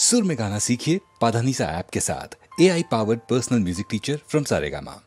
सुर में गाना सीखिए पाधानीसा ऐप के साथ। AI powered personal music teacher from Saregama.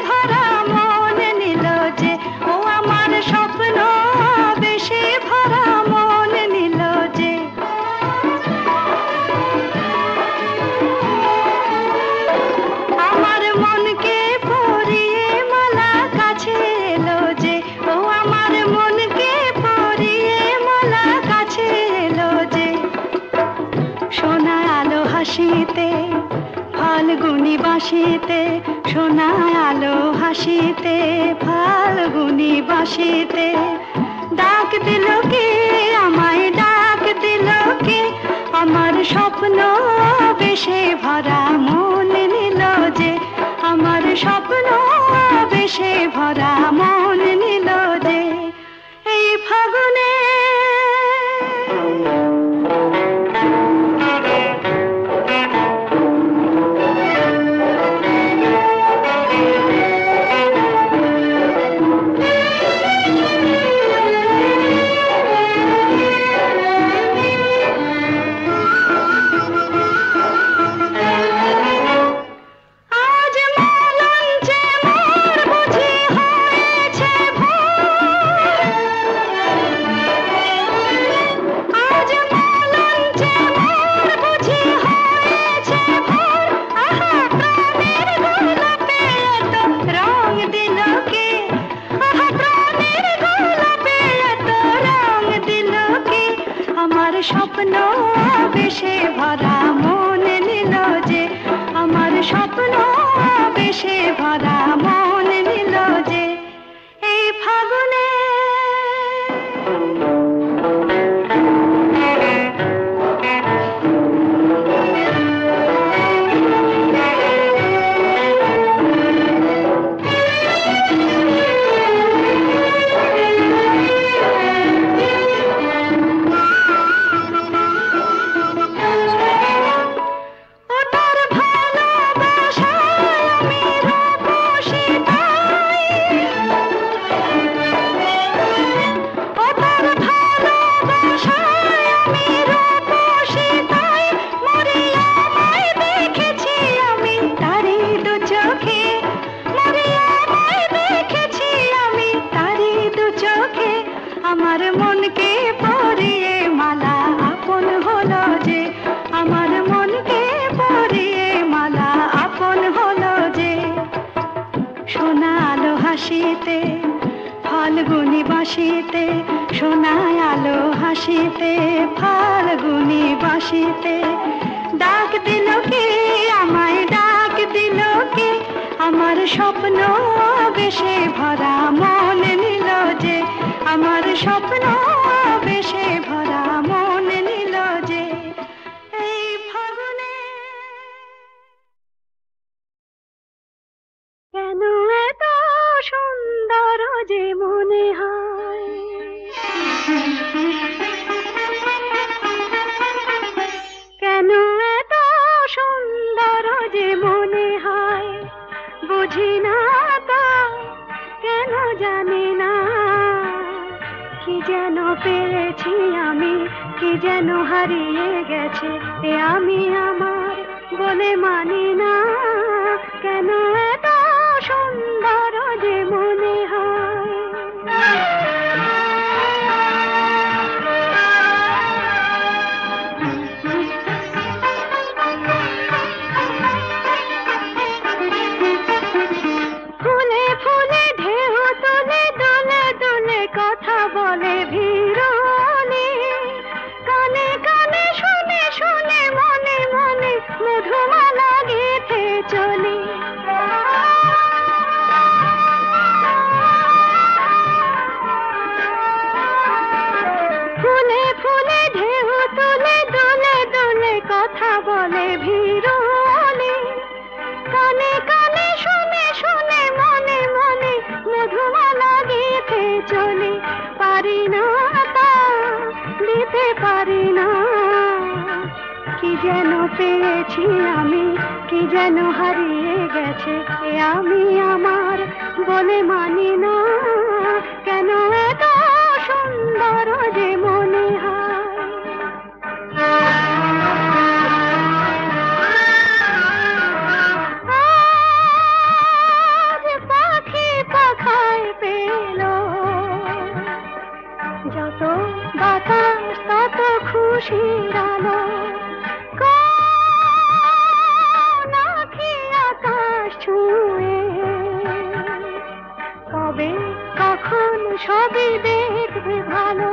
ভরা মন নিল যে, ও আমার স্বপ্ন বেশি ভরা মন নিল যে। আমার মনকে পরিয়ে মালা কাছে এলো যে, ও আমার মনকে পরিয়ে মালা কাছে এলো যে। সোনা আলো হাসিতে ফাল্গুনি বাঁশিতে, সোনা আলো হাসিতে ফাল্গুনি বাঁশিতে, ডাক দিল কে আমায়, ডাক দিল কে, আমার স্বপ্ন বেশে ভরা মন নিল যে, আমার স্বপ্ন বেশে ভরা মন নিল যে। এই ফাগুনে স্বপ্ন বেশে ভরা মন নিল যে, আমার স্বপ্ন বেশে ভরা মন নিল যে। এই ফাগুনে আমার মনকে পরিয়ে মালা আপন হলো যে, আমার মনকে পরিয়ে মালা আপন হলো যে। সোনা আলো হাসিতে ফাল্গুনি বাঁশিতে, সোনা আলো হাসিতে ফাল্গুনি বাঁশিতে, ডাক দিল কে আমায়, ডাক দিল কে, আমার স্বপ্ন বেশে ভরা মন নিল যে, আমার স্বপ্ন বেশে ভরা মন নিল যে। এই ফাগুনে কেন এত সুন্দর যে মনে হয়, কেন এত সুন্দর যে মনে হয়, বুঝি না তো কেন জানি না। কি যেন পেয়েছি আমি, কি যেন হারিয়ে গেছে এ আমি আমার বলে মানি না। কেন এত সুন্দর যে মনে হয়। ফুলে ফুলে ঢেউ তুলে দুলে দুলে কথা বলে ভিড়নে, কানে কানে শুনে শুনে মনে মনে মধুমালা গেঁথে চলি। ফুলে ফুলে ঢেউ তুলে দুলে দুলে কথা বলে ভিড়নে, কানে কানে শুনে শুনে মনে মনে মধুমালা গেঁথে চলি। পারি না তা দিতে পারি না, কি যেন পেয়েছি আমি, কি যেন হারিয়ে গেছে এ আমি আমার বলে মানি না। কেন এত সুন্দর যে মনে হয়। আজ খুশির আলো কোন আঁখি আকাশ ছুঁয়ে কবে কখন সবই দেখবে ভালো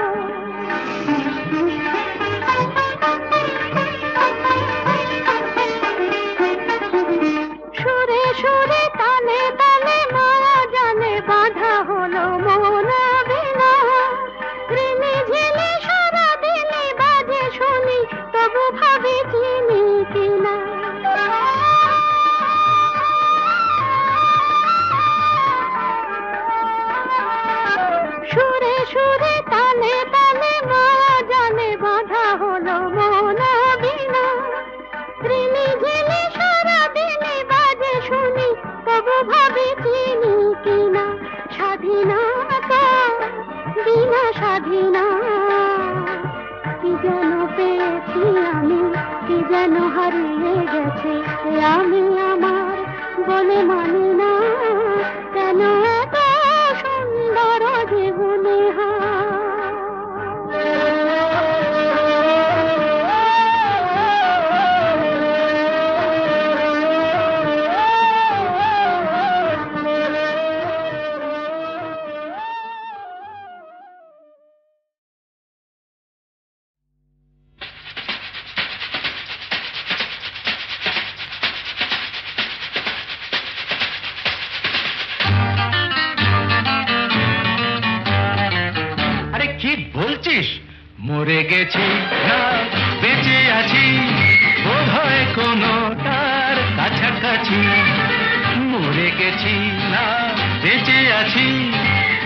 সুরে সুরে তালে তালে মারা জানে বাঁধা হলো মন বিনা ঋণে ঝিলে সারা দিলে বাজে শুনি তবু ভাবি চিনি কিনা সুরে সুরে তালে তালে মারা জানে বাঁধা হলো মন বিনা ঋণে ঝিলে সারা দিলে বাজে শুনি তবু ভাবি চিনি কিনা স্বাধীনতা বিনা স্বাধীনা কি যেন পেয়েছি আমি কি যেন হারিয়ে গেছে আমি আমার বলে মানি না কেন এত সুন্দর জীবনে মরে গেছি না বেঁচে আছি বোধহয় কোনটার কাছাকাছি মরে গেছি না বেঁচে আছি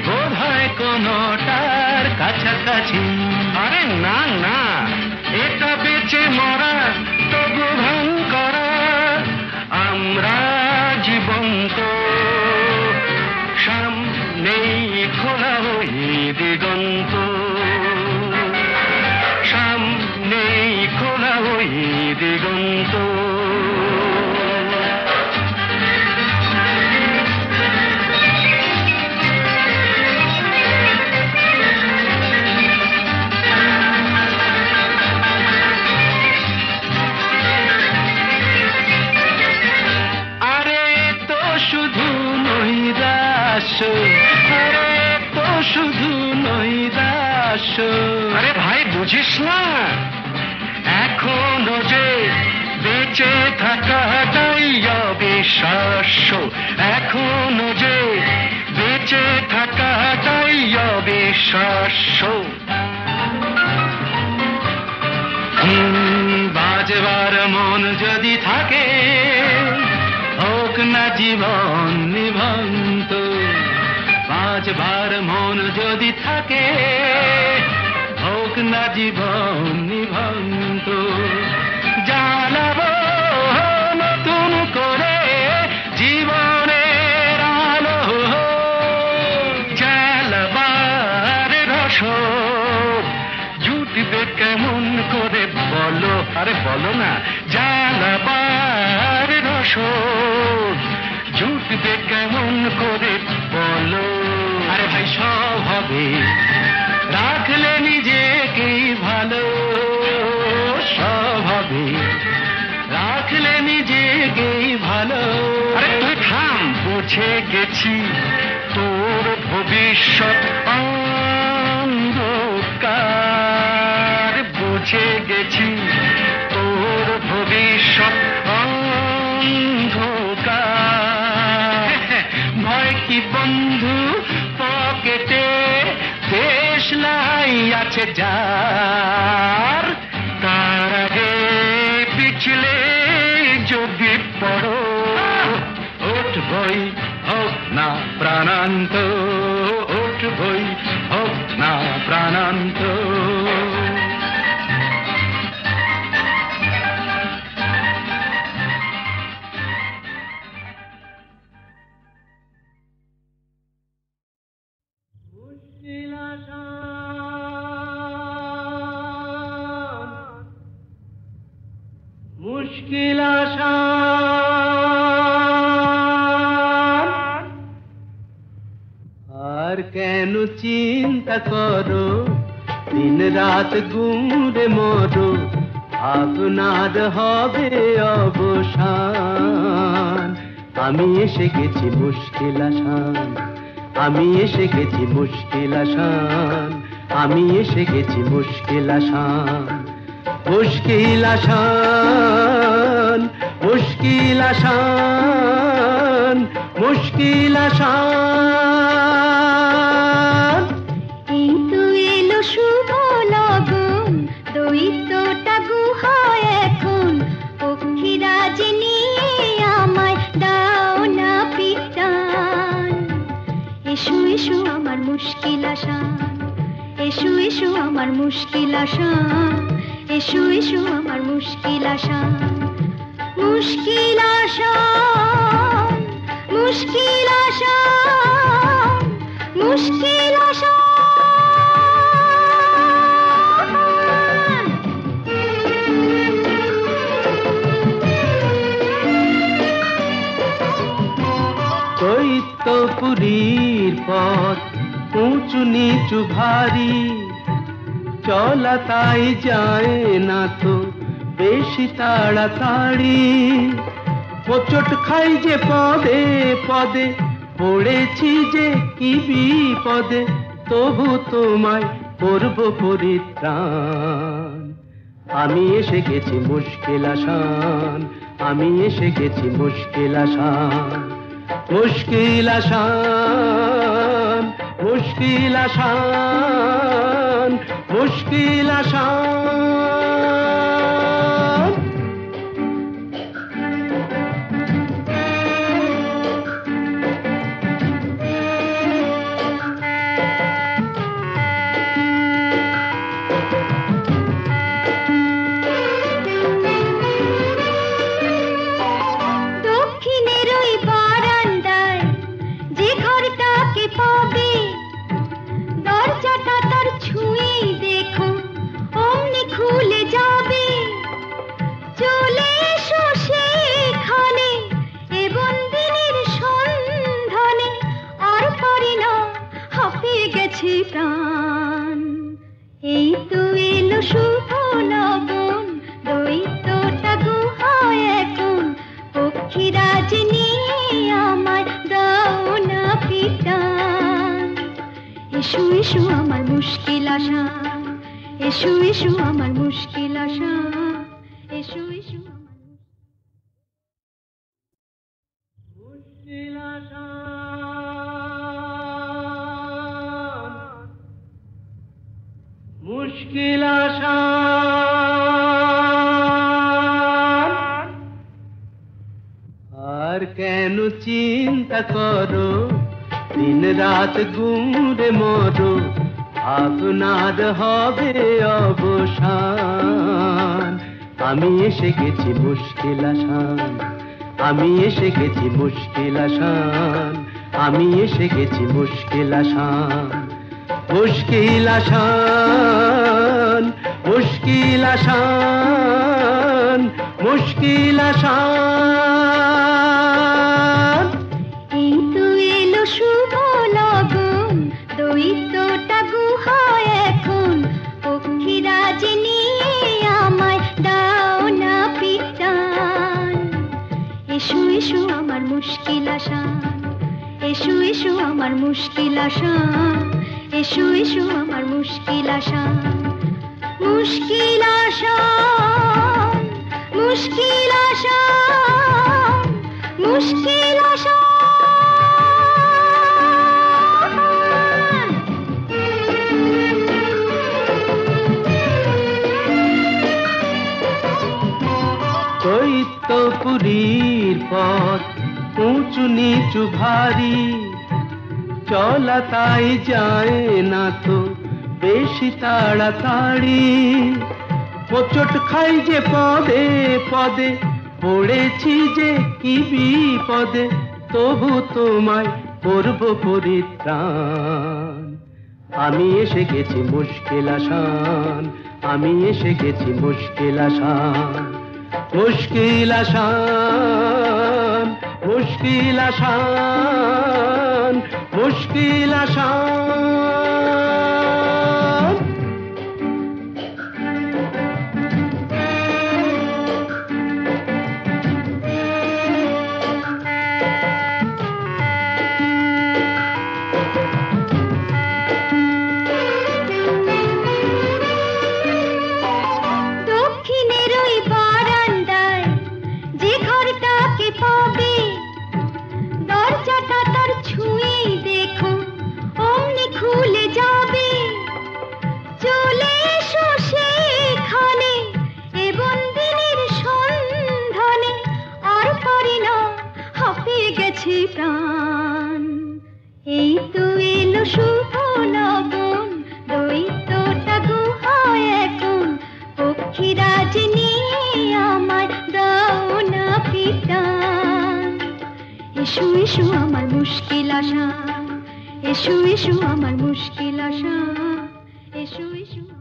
বোধহয় কোনটার কাছাকাছি আরে না না এটা বেঁচে মরা তবু ভাঙ করা আমরা জীবন্ত সামনেই খোলা ওই দিগন্ত খোলা ওই দিগন্ত আরে তো শুধু নৈরাশ্য আরে তো শুধু নৈরাশ্য আরে ভাই বুঝিস না এখনো যে বেঁচে থাকাটাই অবিশ্বাস্য এখনো যে বেঁচে থাকাটাই অবিশ্বাস্য বাজবার মন যদি থাকে হোক না জীবন নিভন্ত বাজবার মন যদি থাকে হোক না জীবন নিভন্ত জানাবো নতুন করে জীবনের আলো জ্বালাবার রসদ জুটবে কেমন করে বলো আরে বলো না জ্বালাবার রসদ জুটবে কেমন করে বলো আরে ভাই সব হবে রাখলে নিজেকেই ভালো সব হবে রাখলে নিজেকেই ভালো আরে তুই থাম বুঝে গেছি তোর ভবিষ্যৎ অন্ধকার বুঝে গেছি তোর ভবিষ্যৎ অন্ধকার ভয় কি বন্ধু পকেটে দেশলাই আছে যার তার আগে পিছলে যদি পড়ো উঠবই হোক না প্রাণান্ত উঠবই হোক না প্রাণান্ত মুশকিল আসান আর কেন চিন্তা করো দিন রাত গুমরে মরো ভাবনার হবে অবসান। আমি এসে গেছি মুশকিল আসান, আমি এসে গেছি মুশকিল আসান, আমি এসে গেছি মুশকিল আসান। মুশকিল আসান, মুশকিল আসান, মুশকিল আসান। এই তো এলো শুভ লগন, দৈত্যটা গুহায় এখন, পক্ষীরাজ নিয়ে আমায় দাও না পিটান। এসো এসো আমার মুশকিল আসান, এসো এসো আমার মুশকিল আসান, এসো এসো আমার মুশকিল আসান। মুশকিল আসান, মুশকিল আসান, মুশকিল আসান। দৈত্যপুরীর পথ উঁচু নিচু ভারী, চলা তাই যায় না তো বেশি তাড়াতাড়ি। হোঁচট খাই যে পদে পদে, পড়েছি যে কি বিপদে, তবু তোমায় করব পরিত্রাণ। আমি এসে গেছি মুশকিল আসান, আমি এসে গেছি মুশকিল আসান। মুশকিল আসান, মুশকিল আসান, মুশকিল আসান। দক্ষিণের ওই বারান্দায় যে ঘরটাকে পাবে, দরজাটা তার ছুঁয়ে দেখো অমনি খুলে যাবে। চলে এসো সেখানে এ বন্দিনীর সন্ধানে, আর পারি না হাঁপিয়ে গেছে প্রাণ। এই তো এলো শুভ লগন, দৈত্যটা গুহায় এখন, পক্ষীরাজ নিয়ে আমায় দাও না পিটান। এসো এসো আমার মুশকিল আসান, এসো এসো আমার মুশকিল আসান, এসো এসো আমার মুশকিল আসান, মুশকিল আসান। আর কেন চিন্তা করো, দিন রাত গুমরে মরো, ভাবনার হবে অবসান। আমি এসে গেছি মুশকিল আসান, আমি এসে গেছি মুশকিল আসান, আমি এসে গেছি মুশকিল আসান। মুশকিল আসান, মুশকিল আসান, মুশকিল আসান। এই তো এলো শুভ লগন, দৈত্যটা গুহায় এখন, পক্ষীরাজ নিয়ে আমায় দাও না পিটান। এসো এসো আমার মুশকিল আসান, এসো এসো আমার মুশকিল আসান, এসো এসো আমার মুশকিল আসান। মুশকিল আসান, মুশকিল আসান, মুশকিল আসান। দৈত্যপুরীর পথ উঁচু নিচু ভারী, চলা তাই যায় না তো বেশি তাড়াতাড়ি। হোঁচট খাই যে পদে পদে, পড়েছি যে কি বিপদে, তবু তোমায় করব পরিত্রাণ। আমি এসে গেছি মুশকিল আসান, আমি এসে গেছি মুশকিল আসান। মুশকিল আসান, মুশকিল আসান, মুশকিল আসান। শুধু লবণ, দৈত্যটা গুহায় এখন, পক্ষীরাজ নিয়ে আমার দাও না পিটান। এসো এসো আমার মুশকিল আশা, এসো এসো আমার মুশকিল আশা, এসো এসো আমার।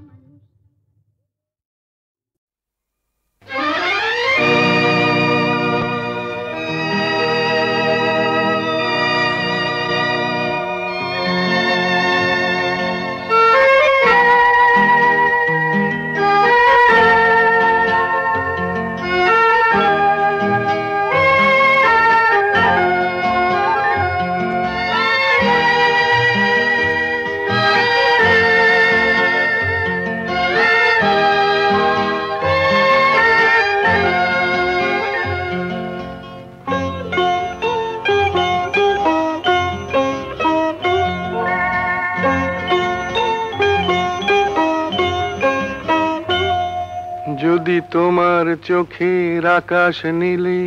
যদি তোমার চোখের আকাশ নীলে,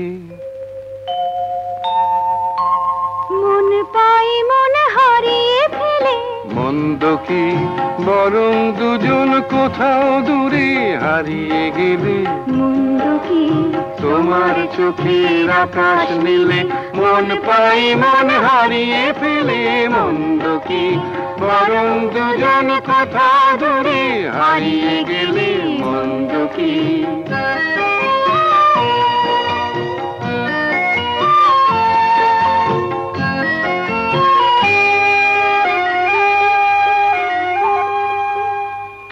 মন পাই মন হারিয়ে ফেলে, মন্দ কি বরং দুজন কোথাও দূরে হারিয়ে গেলে। মন্দ কি তোমার চোখের আকাশ নীলে, মন পাই মন হারিয়ে ফেলে, মন্দ কি বরং দুজন কোথাও দূরে হারিয়ে গেলে। মন্দ কি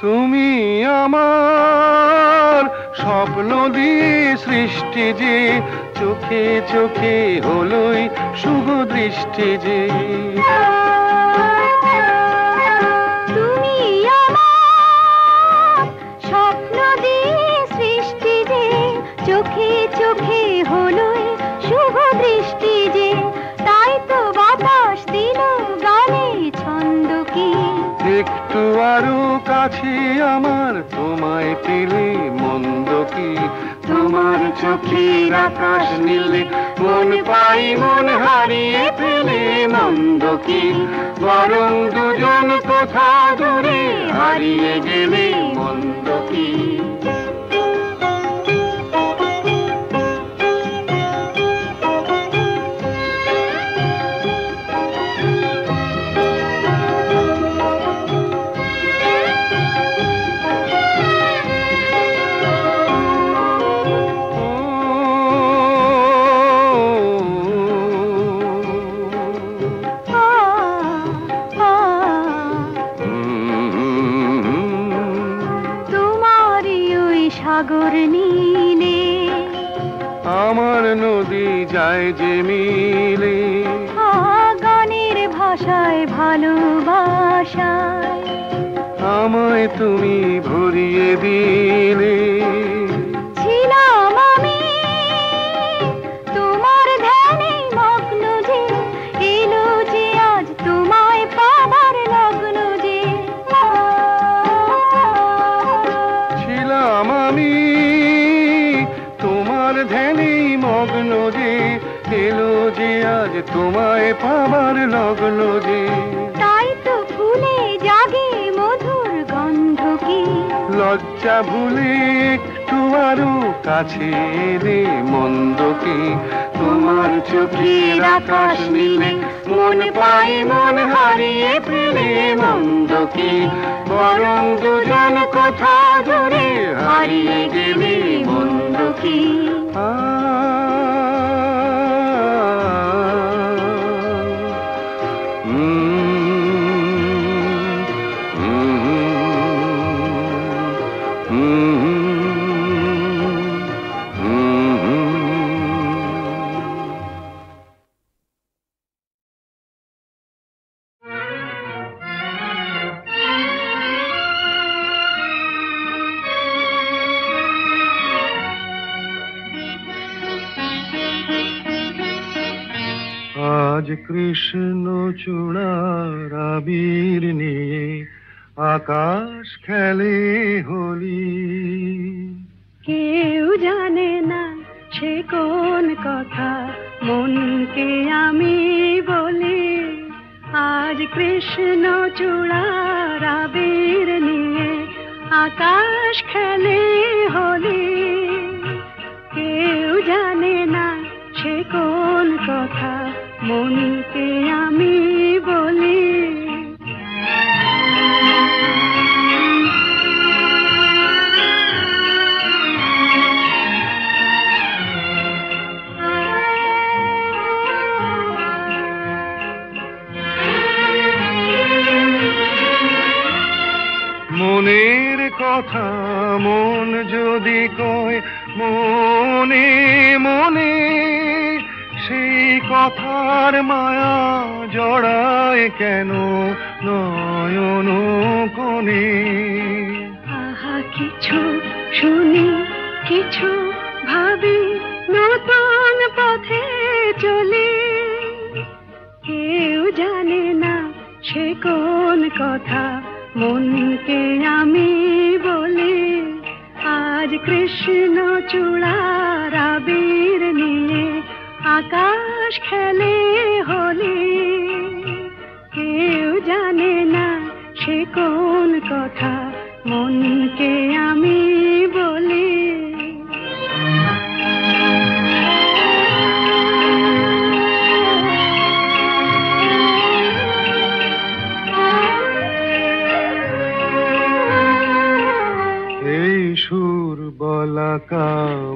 তুমি আমার স্বপ্ন দিয়ে সৃষ্টি যে, চোখে চোখে হলোই শুভ দৃষ্টি যে। তুমি আমার স্বপ্ন দিয়ে সৃষ্টি যে, চোখে চোখে হলোই শুভ দৃষ্টি যে। তাই তো বাতাস দিল গানে ছন্দ কি, একটু আরো কাছে আমার তোমায় পেলে। মন্দ কি তোমার চোখের আকাশ নীলে, মন পাই মন হারিয়ে ফেলে। মন্দ কি বরং দুজন কোথাও দূরে হারিয়ে গেলে। মন্দ কি সাগর নীলে, আমার নদী যায় যে মিলে। গানের ভাষায় ভালোবাসায় আমায় তুমি ভরিয়ে দিলে। ছিলাম আমি তোমার ধ্যানে মগ্ন যে, এলো যে আজ তোমায় পাবার লগ্ন যে। ছিলাম আমি তোমার ধ্যানে মগ্ন যে, এলো যে আজ তোমায় পাবার লগ্ন যে। তাই তো ফুলে জাগে মধুর গন্ধ কি, লজ্জা ভুলে একটু আরো কাছে এলে। মন্দ কি তোমার চোখের আকাশ নীলে, মন পাই মন হারিয়ে ফেলে। মন্দ কি বরং দুজন কোথাও দূরে হারিয়ে গেলে। মন্দ কি আজ কৃষ্ণ চূড়ার আবির নিয়ে আকাশ খেলে হোলি। কেউ জানে না সে কোন কথা মনকে আমি বলি। আজ কৃষ্ণ চূড়ার আবির নিয়ে আকাশ খেলে হোলি। কেউ জানে না সে কোন কথা, মনকে আমি বলি। মনের কথা মন যদি কয় মনে মনে, সেই কথার মায়া জড়ায় কেন নয়ন কোণে। আহা কিছু শুনি, কিছু ভাবি, নতুন পথে চলি। কেউ জানে না সে কোন কথা, মনকে আমি বলি। আজ কৃষ্ণ চূড়ার আবির নিয়ে আকাশ খেলে হোলি। কেউ জানে না সে কোন কথা, মনকে আমি বলি। সুর বলাকা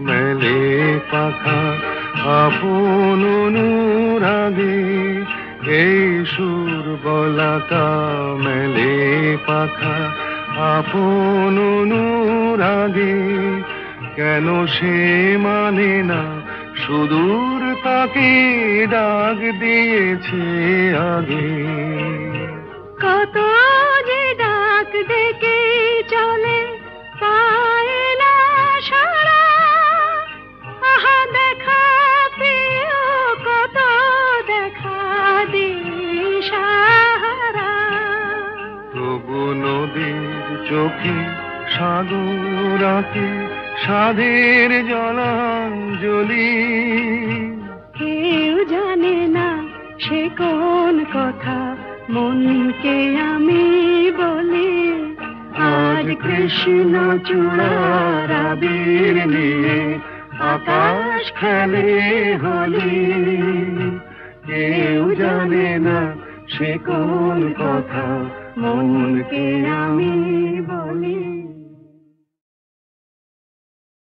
মেলে পাখা আপন অনুরাগে, এই সুর বলাকা মেলে পাখা আপন অনুরাগে। কেন সে মানে না সুদূর তাকে ডাক দিয়েছে আগে। কত যে ডাক ডেকে চলে পায় না সারা, আহা দেখা প্রিয় কত দেখা দিশাহারা। তবু নদীর চোখে সাগর আঁকে সাধের জলাঞ্জলি। কেউ জানে না সে কোন কথা, মনকে আমি বলি। আজ কৃষ্ণ চূড়ার আবির নিয়ে আকাশ খেলে হোলি। কেউ জানে না সে কোন কথা, মনকে আমি বলি।